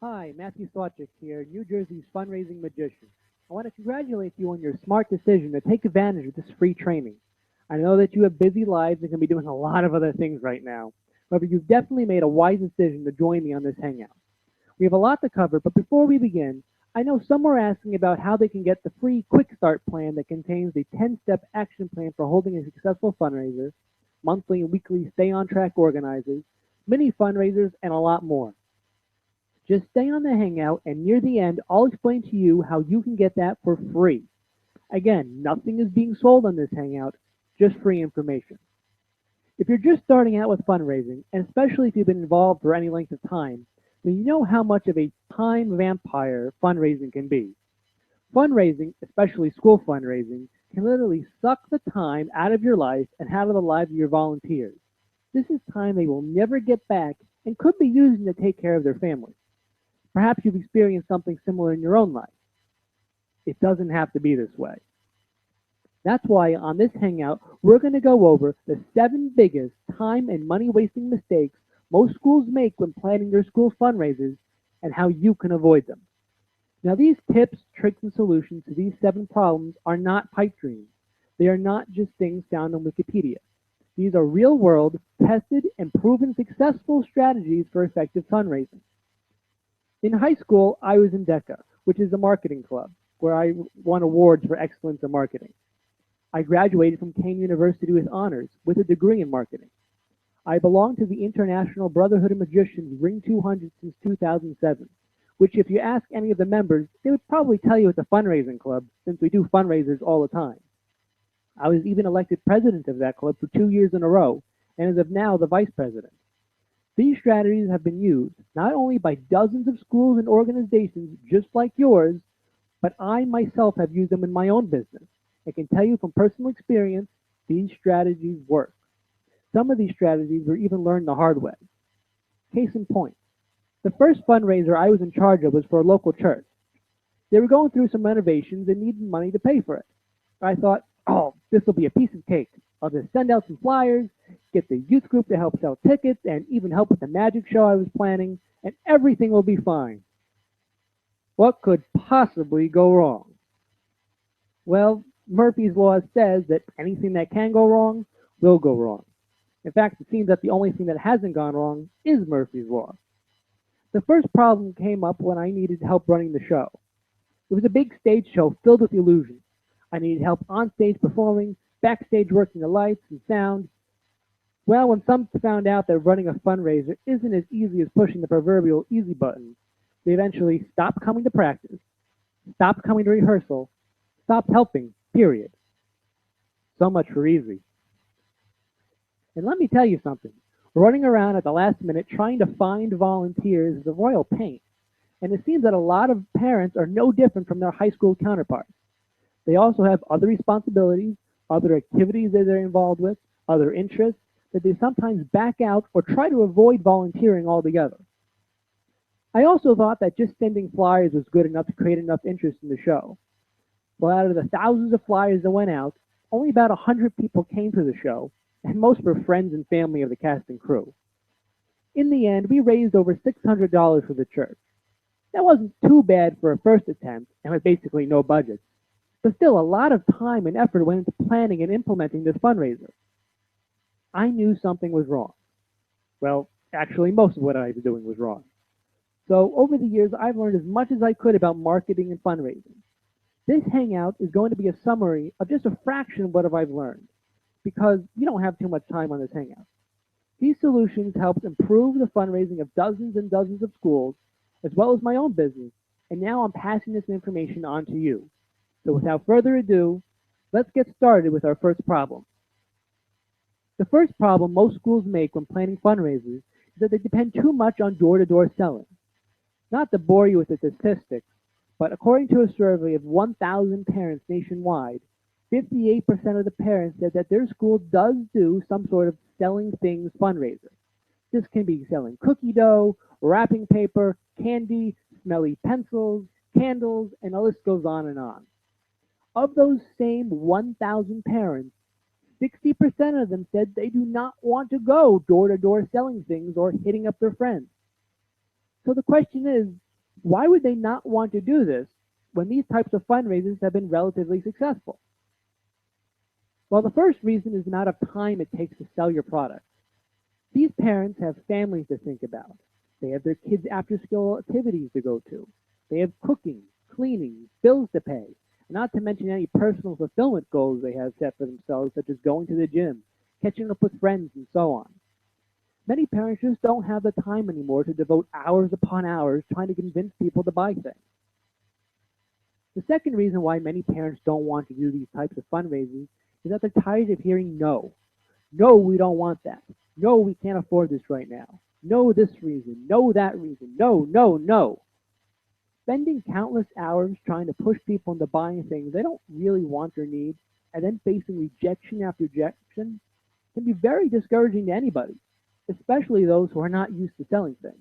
Hi, Matthew Slotchick here, New Jersey's fundraising magician. I want to congratulate you on your smart decision to take advantage of this free training. I know that you have busy lives and can be doing a lot of other things right now. However, you've definitely made a wise decision to join me on this hangout. We have a lot to cover, but before we begin, I know some are asking about how they can get the free Quick Start plan that contains the 10-step action plan for holding a successful fundraiser, monthly and weekly stay on track organizers, mini fundraisers, and a lot more. Just stay on the Hangout, and near the end, I'll explain to you how you can get that for free. Again, nothing is being sold on this Hangout, just free information. If you're just starting out with fundraising, and especially if you've been involved for any length of time, then you know how much of a time vampire fundraising can be. Fundraising, especially school fundraising, can literally suck the time out of your life and out of the lives of your volunteers. This is time they will never get back and could be using to take care of their families. Perhaps you've experienced something similar in your own life. It doesn't have to be this way. That's why on this Hangout, we're going to go over the 7 biggest time and money wasting mistakes most schools make when planning their school fundraisers and how you can avoid them. Now, these tips, tricks, and solutions to these 7 problems are not pipe dreams. They are not just things found on Wikipedia. These are real world, tested, and proven successful strategies for effective fundraising. In high school, I was in DECA, which is a marketing club, where I won awards for excellence in marketing. I graduated from Kane University with honors, with a degree in marketing. I belong to the International Brotherhood of Magicians Ring 200 since 2007, which if you ask any of the members, they would probably tell you it's a fundraising club, since we do fundraisers all the time. I was even elected president of that club for 2 years in a row, and as of now, the vice president. These strategies have been used not only by dozens of schools and organizations just like yours, but I myself have used them in my own business. I can tell you from personal experience, these strategies work. Some of these strategies were even learned the hard way. Case in point, the first fundraiser I was in charge of was for a local church. They were going through some renovations and needed money to pay for it. I thought, oh, this will be a piece of cake. I'll just send out some flyers, get the youth group to help sell tickets, and even help with the magic show I was planning, and everything will be fine. What could possibly go wrong? Well, Murphy's Law says that anything that can go wrong will go wrong. In fact, it seems that the only thing that hasn't gone wrong is Murphy's Law. The first problem came up when I needed help running the show. It was a big stage show filled with illusions. I needed help on stage performing, backstage working the lights and sound. Well, when some found out that running a fundraiser isn't as easy as pushing the proverbial easy button, they eventually stopped coming to practice, stopped coming to rehearsal, stopped helping, period. So much for easy. And let me tell you something. Running around at the last minute trying to find volunteers is a royal pain. And it seems that a lot of parents are no different from their high school counterparts. They also have other responsibilities, other activities that they're involved with, other interests that they sometimes back out or try to avoid volunteering altogether. I also thought that just sending flyers was good enough to create enough interest in the show. Well, out of the thousands of flyers that went out, only about 100 people came to the show, and most were friends and family of the cast and crew. In the end, we raised over $600 for the church. That wasn't too bad for a first attempt, and with basically no budget. But still, a lot of time and effort went into planning and implementing this fundraiser. I knew something was wrong. Well, actually, most of what I was doing was wrong. So, over the years, I've learned as much as I could about marketing and fundraising. This hangout is going to be a summary of just a fraction of what I've learned, because you don't have too much time on this hangout. These solutions helped improve the fundraising of dozens and dozens of schools, as well as my own business, and now I'm passing this information on to you. So without further ado, let's get started with our first problem. The first problem most schools make when planning fundraisers is that they depend too much on door-to-door selling. Not to bore you with the statistics, but according to a survey of 1,000 parents nationwide, 58% of the parents said that their school does do some sort of selling things fundraiser. This can be selling cookie dough, wrapping paper, candy, smelly pencils, candles, and the list goes on and on. Of those same 1,000 parents, 60% of them said they do not want to go door to door selling things or hitting up their friends. So the question is, Why would they not want to do this when these types of fundraisers have been relatively successful? Well, the first reason is the amount of time it takes to sell your product. These parents have families to think about. They have their kids' after school activities to go to. They have cooking, cleaning, bills to pay, not to mention any personal fulfillment goals they have set for themselves, such as going to the gym, catching up with friends, and so on. Many parents just don't have the time anymore to devote hours upon hours trying to convince people to buy things. The second reason why many parents don't want to do these types of fundraisers is that they're tired of hearing no. No, we don't want that. No, we can't afford this right now. No, this reason. No, that reason. No, no, no. Spending countless hours trying to push people into buying things they don't really want or need, and then facing rejection after rejection, can be very discouraging to anybody, especially those who are not used to selling things.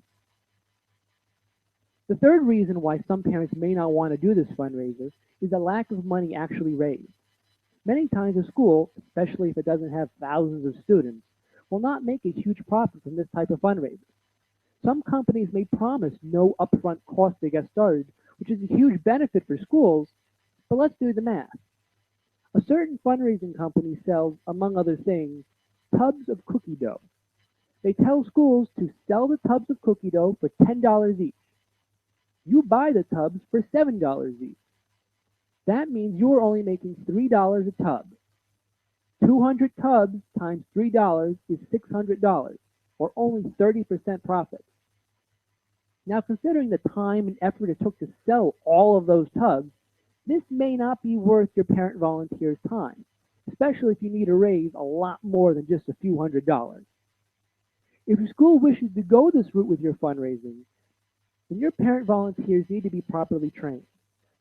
The third reason why some parents may not want to do this fundraiser is the lack of money actually raised. Many times a school, especially if it doesn't have thousands of students, will not make a huge profit from this type of fundraiser. Some companies may promise no upfront cost to get started, which is a huge benefit for schools, but let's do the math. A certain fundraising company sells, among other things, tubs of cookie dough. They tell schools to sell the tubs of cookie dough for $10 each. You buy the tubs for $7 each. That means you're only making $3 a tub. 200 tubs times $3 is $600, or only 30% profit. Now, considering the time and effort it took to sell all of those tubs, this may not be worth your parent volunteer's time, especially if you need to raise a lot more than just a few $100s. If your school wishes to go this route with your fundraising, then your parent volunteers need to be properly trained.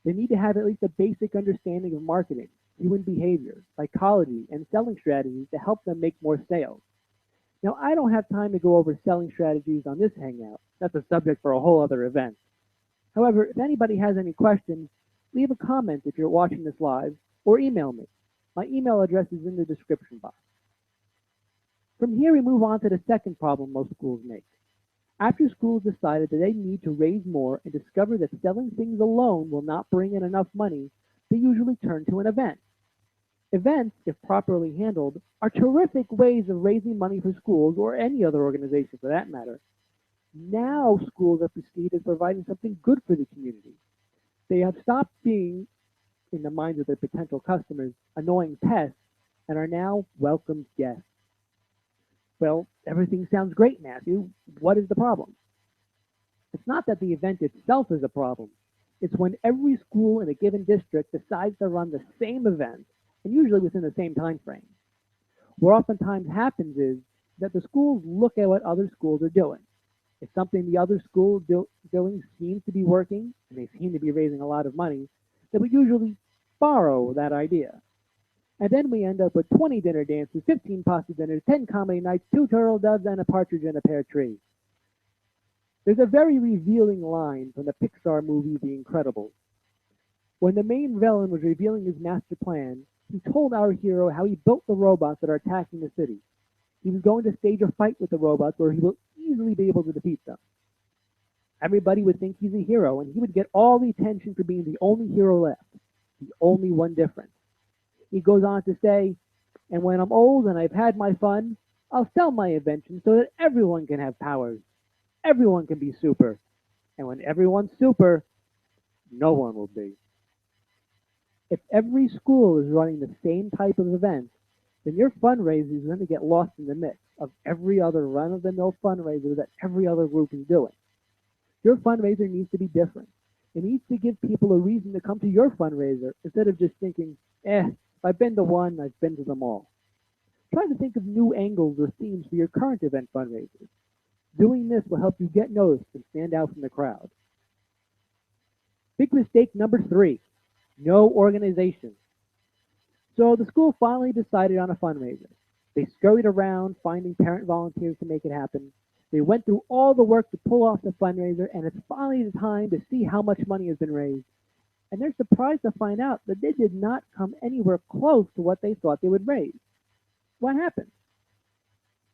They need to have at least a basic understanding of marketing, human behavior, psychology, and selling strategies to help them make more sales. Now, I don't have time to go over selling strategies on this hangout. That's a subject for a whole other event. However, if anybody has any questions, leave a comment if you're watching this live, or email me. My email address is in the description box. From here, we move on to the second problem most schools make. After schools decided that they need to raise more and discover that selling things alone will not bring in enough money, they usually turn to an event. Events, if properly handled, are terrific ways of raising money for schools or any other organization for that matter. Now schools are perceived as providing something good for the community. They have stopped being, in the minds of their potential customers, annoying pests and are now welcomed guests. Well, everything sounds great, Matthew. What is the problem? It's not that the event itself is a problem. It's when every school in a given district decides to run the same event, and usually within the same time frame. What oftentimes happens is that the schools look at what other schools are doing. If something the other school doing seems to be working, and they seem to be raising a lot of money, they would usually borrow that idea. And then we end up with 20 dinner dances, 15 pasta dinners, 10 comedy nights, 2 turtle doves, and a partridge in a pear tree. There's a very revealing line from the Pixar movie The Incredibles. When the main villain was revealing his master plan, he told our hero how he built the robots that are attacking the city. He was going to stage a fight with the robots where he will easily be able to defeat them. Everybody would think he's a hero, and he would get all the attention for being the only hero left, the only one different. He goes on to say, and when I'm old and I've had my fun, I'll sell my invention so that everyone can have powers. Everyone can be super. And when everyone's super, no one will be. If every school is running the same type of event, then your fundraiser is going to get lost in the mix of every other run-of-the-mill fundraiser that every other group is doing. Your fundraiser needs to be different. It needs to give people a reason to come to your fundraiser instead of just thinking, if I've been to one, I've been to them all. Try to think of new angles or themes for your current event fundraisers. Doing this will help you get noticed and stand out from the crowd. Big mistake number 3, no organization. So the school finally decided on a fundraiser. They scurried around finding parent volunteers to make it happen. They went through all the work to pull off the fundraiser, and it's finally the time to see how much money has been raised. And they're surprised to find out that they did not come anywhere close to what they thought they would raise. What happened?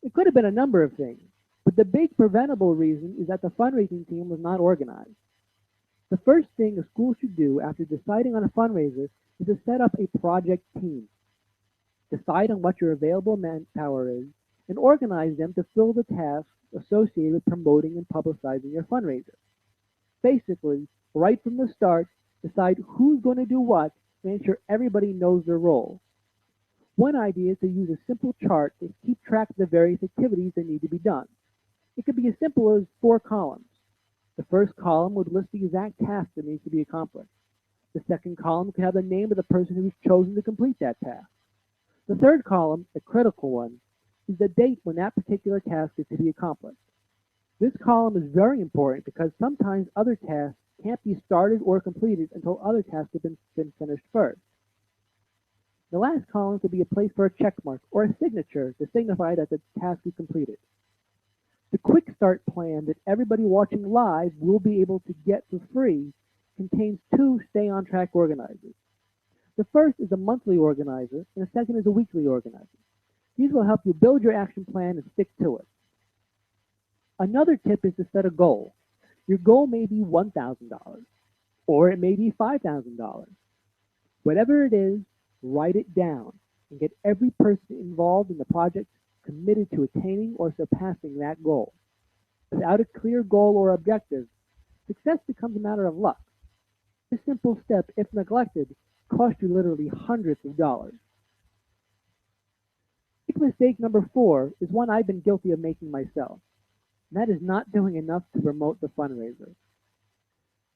It could have been a number of things, but the big preventable reason is that the fundraising team was not organized. The first thing a school should do after deciding on a fundraiser is to set up a project team. Decide on what your available manpower is and organize them to fill the tasks associated with promoting and publicizing your fundraiser. Basically, right from the start, decide who's going to do what and ensure everybody knows their role. One idea is to use a simple chart to keep track of the various activities that need to be done. It could be as simple as 4 columns. The first column would list the exact task that needs to be accomplished. The second column could have the name of the person who was chosen to complete that task. The third column, the critical one, is the date when that particular task is to be accomplished. This column is very important because sometimes other tasks can't be started or completed until other tasks have been finished first. The last column could be a place for a check mark or a signature to signify that the task is completed. The quick start plan that everybody watching live will be able to get for free contains 2 stay on track organizers. The first is a monthly organizer and the second is a weekly organizer. These will help you build your action plan and stick to it. Another tip is to set a goal. Your goal may be $1,000 or it may be $5,000. Whatever it is, write it down and get every person involved in the project committed to attaining or surpassing that goal. Without a clear goal or objective, success becomes a matter of luck. This simple step, if neglected, costs you literally hundreds of dollars. Big mistake number 4 is one I've been guilty of making myself, and that is not doing enough to promote the fundraiser.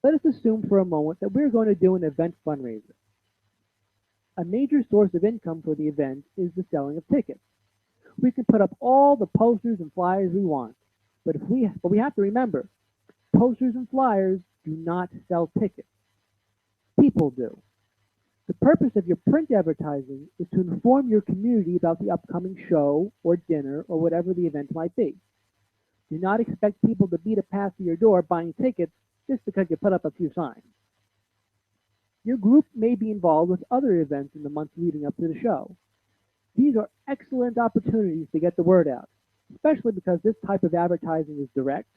Let us assume for a moment that we're going to do an event fundraiser. A major source of income for the event is the selling of tickets. We can put up all the posters and flyers we want, but we have to remember, posters and flyers do not sell tickets. People do. The purpose of your print advertising is to inform your community about the upcoming show or dinner or whatever the event might be. Do not expect people to beat a path to your door buying tickets just because you put up a few signs. Your group may be involved with other events in the months leading up to the show. These are excellent opportunities to get the word out, especially because this type of advertising is direct,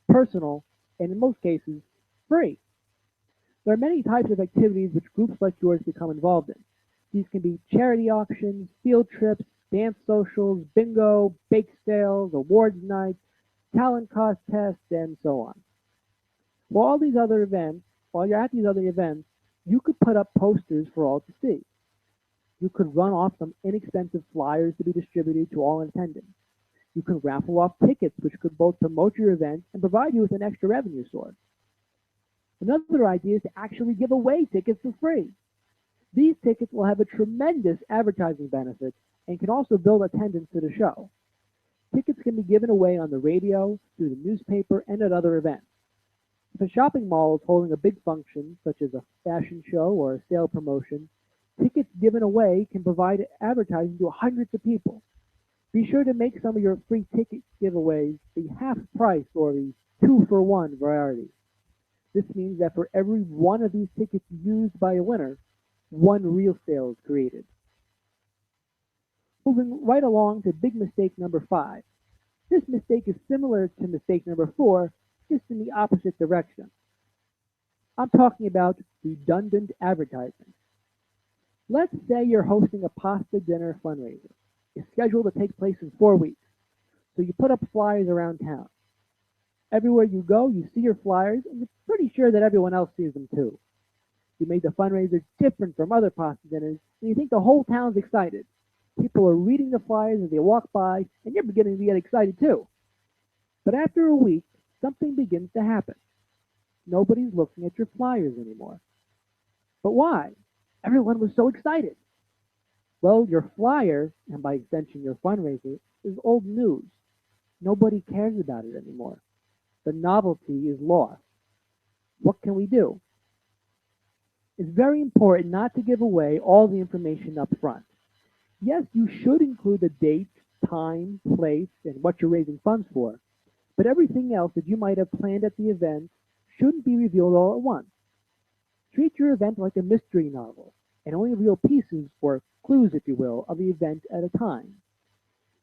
personal, and in most cases, free. There are many types of activities which groups like yours become involved in. These can be charity auctions, field trips, dance socials, bingo, bake sales, awards nights, talent contests, and so on. While you're at these other events, you could put up posters for all to see. You could run off some inexpensive flyers to be distributed to all in attendance. You could raffle off tickets which could both promote your event and provide you with an extra revenue source. Another idea is to actually give away tickets for free. These tickets will have a tremendous advertising benefit and can also build attendance to the show. Tickets can be given away on the radio, through the newspaper, and at other events. If a shopping mall is holding a big function, such as a fashion show or a sale promotion, tickets given away can provide advertising to hundreds of people. Be sure to make some of your free ticket giveaways the half price or the 2-for-1 variety. This means that for every one of these tickets used by a winner, one real sale is created. Moving right along to big mistake number 5. This mistake is similar to mistake number 4, just in the opposite direction. I'm talking about redundant advertising. Let's say you're hosting a pasta dinner fundraiser. It's scheduled to take place in 4 weeks, so you put up flyers around town. Everywhere you go, you see your flyers, and you're pretty sure that everyone else sees them too. You made the fundraiser different from other pasta dinners, and you think the whole town's excited. People are reading the flyers as they walk by, and you're beginning to get excited too. But after a week, something begins to happen. Nobody's looking at your flyers anymore. But why? Everyone was so excited. Well, your flyer, and by extension your fundraiser, is old news. Nobody cares about it anymore. The novelty is lost. What can we do? It's very important not to give away all the information up front. Yes, you should include the date, time, place, and what you're raising funds for, but everything else that you might have planned at the event shouldn't be revealed all at once. Treat your event like a mystery novel, and only reveal pieces, or clues if you will, of the event at a time.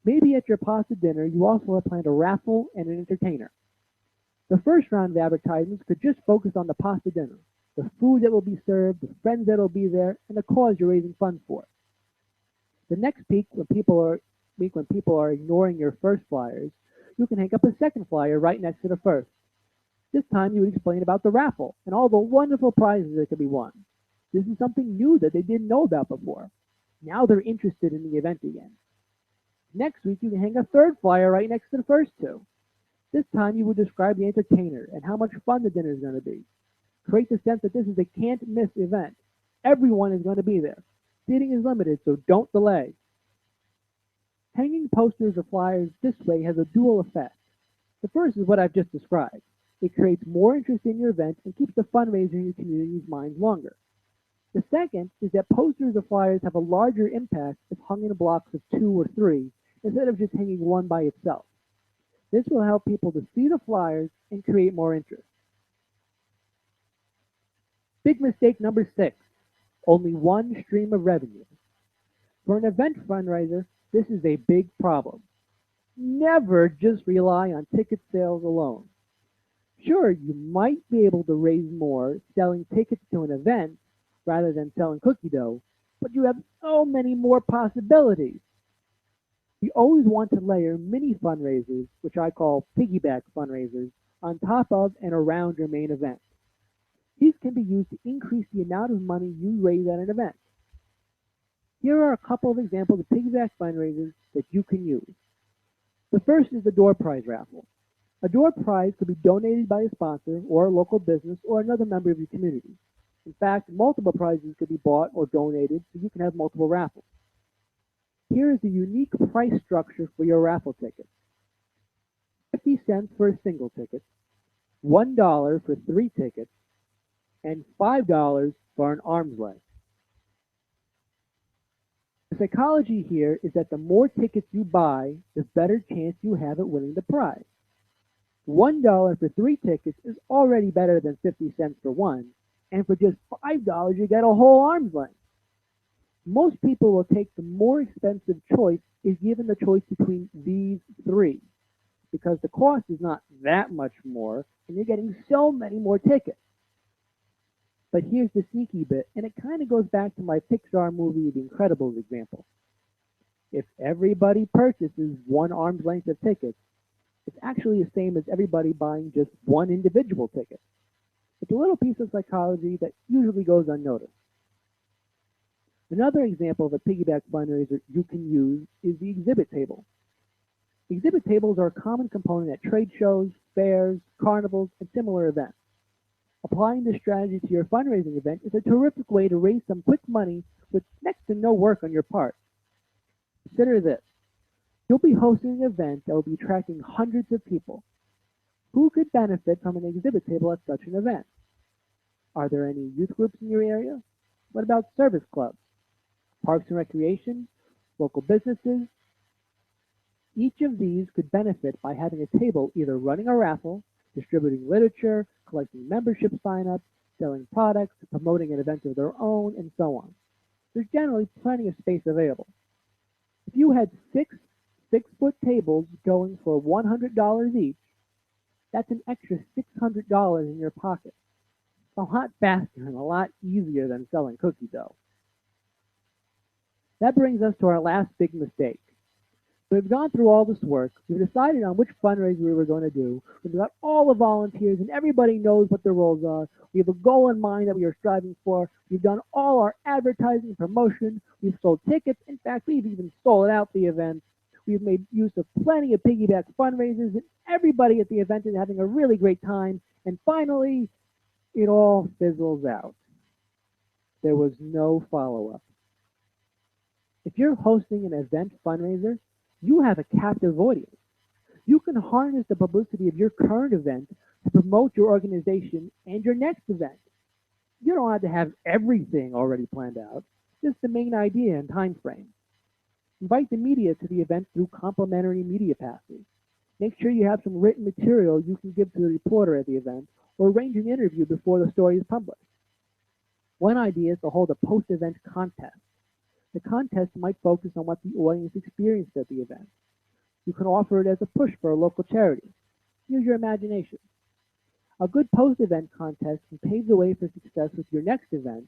Maybe at your pasta dinner you also have planned a raffle and an entertainer. The first round of advertisements could just focus on the pasta dinner, the food that will be served, the friends that will be there, and the cause you're raising funds for. The next week when people are ignoring your first flyers, you can hang up a second flyer right next to the first. This time you would explain about the raffle and all the wonderful prizes that could be won. This is something new that they didn't know about before. Now they're interested in the event again. Next week you can hang a third flyer right next to the first two. This time you would describe the entertainer and how much fun the dinner is going to be. Create the sense that this is a can't miss event. Everyone is going to be there. Seating is limited, so don't delay. Hanging posters or flyers this way has a dual effect. The first is what I've just described. It creates more interest in your event and keeps the fundraiser in your community's minds longer. The second is that posters or flyers have a larger impact if hung in blocks of 2 or 3 instead of just hanging one by itself. This will help people to see the flyers and create more interest. Big mistake number 6, only one stream of revenue. For an event fundraiser, this is a big problem. Never just rely on ticket sales alone. Sure, you might be able to raise more selling tickets to an event rather than selling cookie dough, but you have so many more possibilities. You always want to layer mini fundraisers, which I call piggyback fundraisers, on top of and around your main event. These can be used to increase the amount of money you raise at an event. Here are a couple of examples of piggyback fundraisers that you can use. The first is the door prize raffle. A door prize could be donated by a sponsor or a local business or another member of your community. In fact, multiple prizes could be bought or donated so you can have multiple raffles. Here is the unique price structure for your raffle ticket. 50 cents for a single ticket, $1 for 3 tickets, and $5 for an arm's length. The psychology here is that the more tickets you buy, the better chance you have at winning the prize. $1 for 3 tickets is already better than 50 cents for one, and for just $5 you get a whole arm's length. Most people will take the more expensive choice if given the choice between these 3, because the cost is not that much more, and you're getting so many more tickets. But here's the sneaky bit, and it kind of goes back to my Pixar movie The Incredibles example. If everybody purchases one arm's length of tickets, it's actually the same as everybody buying just one individual ticket. It's a little piece of psychology that usually goes unnoticed. Another example of a piggyback fundraiser you can use is the exhibit table. Exhibit tables are a common component at trade shows, fairs, carnivals, and similar events. Applying this strategy to your fundraising event is a terrific way to raise some quick money with next to no work on your part. Consider this. You'll be hosting an event that will be attracting hundreds of people. Who could benefit from an exhibit table at such an event? Are there any youth groups in your area? What about service clubs, parks and recreation, local businesses? Each of these could benefit by having a table either running a raffle, distributing literature, collecting membership sign-ups, selling products, promoting an event of their own, and so on. There's generally plenty of space available. If you had 6 6-foot tables going for $100 each, that's an extra $600 in your pocket. It's a lot faster and a lot easier than selling cookie dough. That brings us to our last big mistake. We've gone through all this work. We've decided on which fundraiser we were going to do. We've got all the volunteers, and everybody knows what their roles are. We have a goal in mind that we are striving for. We've done all our advertising and promotion. We've sold tickets. In fact, we've even sold out the event. We've made use of plenty of piggyback fundraisers, and everybody at the event is having a really great time. And finally, it all fizzles out. There was no follow-up. If you're hosting an event fundraiser, you have a captive audience. You can harness the publicity of your current event to promote your organization and your next event. You don't have to have everything already planned out, just the main idea and time frame. Invite the media to the event through complimentary media passes. Make sure you have some written material you can give to the reporter at the event, or arrange an interview before the story is published. One idea is to hold a post-event contest. The contest might focus on what the audience experienced at the event. You can offer it as a push for a local charity. Use your imagination. A good post-event contest can pave the way for success with your next event.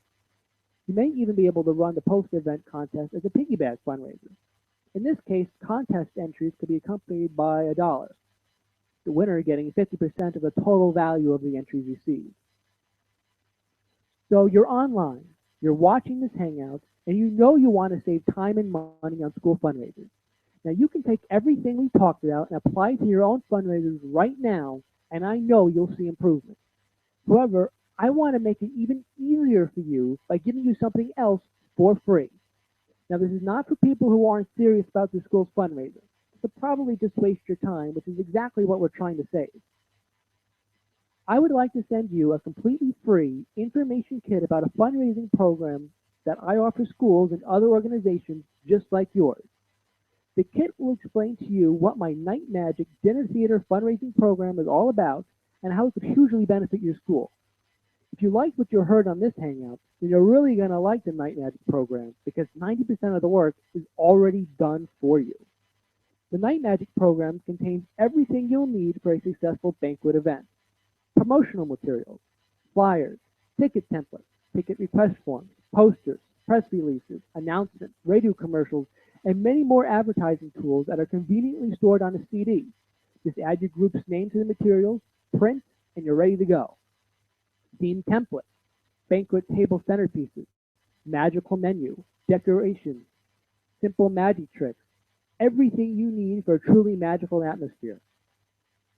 You may even be able to run the post-event contest as a piggyback fundraiser. In this case, contest entries could be accompanied by $1, the winner getting 50% of the total value of the entries received. So you're online, you're watching this hangout, and you know you want to save time and money on school fundraisers. Now you can take everything we talked about and apply it to your own fundraisers right now, and I know you'll see improvement. However, I want to make it even easier for you by giving you something else for free. Now this is not for people who aren't serious about the school's fundraiser. So probably just waste your time, which is exactly what we're trying to save. I would like to send you a completely free information kit about a fundraising program that I offer schools and other organizations just like yours. The kit will explain to you what my Night Magic Dinner Theater fundraising program is all about and how it could hugely benefit your school. If you like what you heard on this hangout, then you're really going to like the Night Magic program because 90% of the work is already done for you. The Night Magic program contains everything you'll need for a successful banquet event. Promotional materials, flyers, ticket templates, ticket request forms, posters, press releases, announcements, radio commercials, and many more advertising tools that are conveniently stored on a CD. Just add your group's name to the materials, print, and you're ready to go. Theme templates, banquet table centerpieces, magical menu, decorations, simple magic tricks, everything you need for a truly magical atmosphere.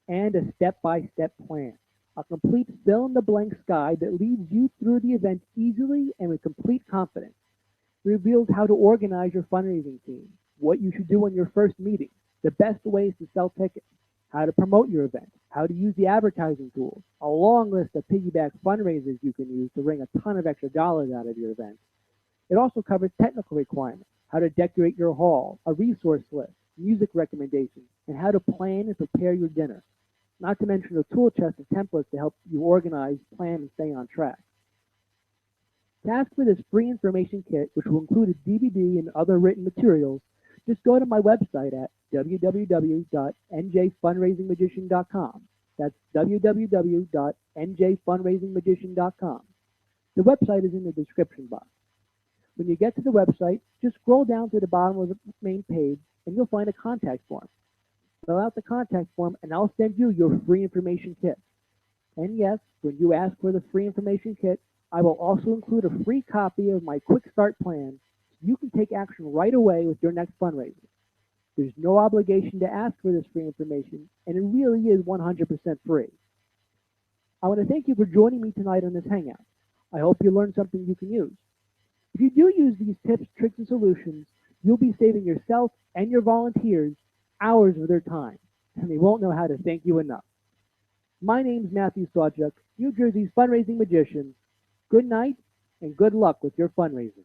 And a step-by-step plan, a complete fill-in-the-blanks guide that leads you through the event easily and with complete confidence. It reveals how to organize your fundraising team, what you should do on your first meeting, the best ways to sell tickets, how to promote your event, how to use the advertising tools, a long list of piggyback fundraisers you can use to wring a ton of extra dollars out of your event. It also covers technical requirements, how to decorate your hall, a resource list, music recommendations, and how to plan and prepare your dinner. Not to mention a tool chest of templates to help you organize, plan, and stay on track. To ask for this free information kit, which will include a DVD and other written materials, just go to my website at www.njfundraisingmagician.com. That's www.njfundraisingmagician.com. The website is in the description box. When you get to the website, just scroll down to the bottom of the main page and you'll find a contact form. Fill out the contact form and I'll send you your free information kit. And yes, when you ask for the free information kit, I will also include a free copy of my quick start plan so you can take action right away with your next fundraiser. There's no obligation to ask for this free information, and it really is 100% free. I want to thank you for joining me tonight on this hangout. I hope you learned something you can use. If you do use these tips, tricks, and solutions, you'll be saving yourself and your volunteers hours of their time, and they won't know how to thank you enough. My name's Matthew Sawchuk, New Jersey's fundraising magician. Good night, and good luck with your fundraising.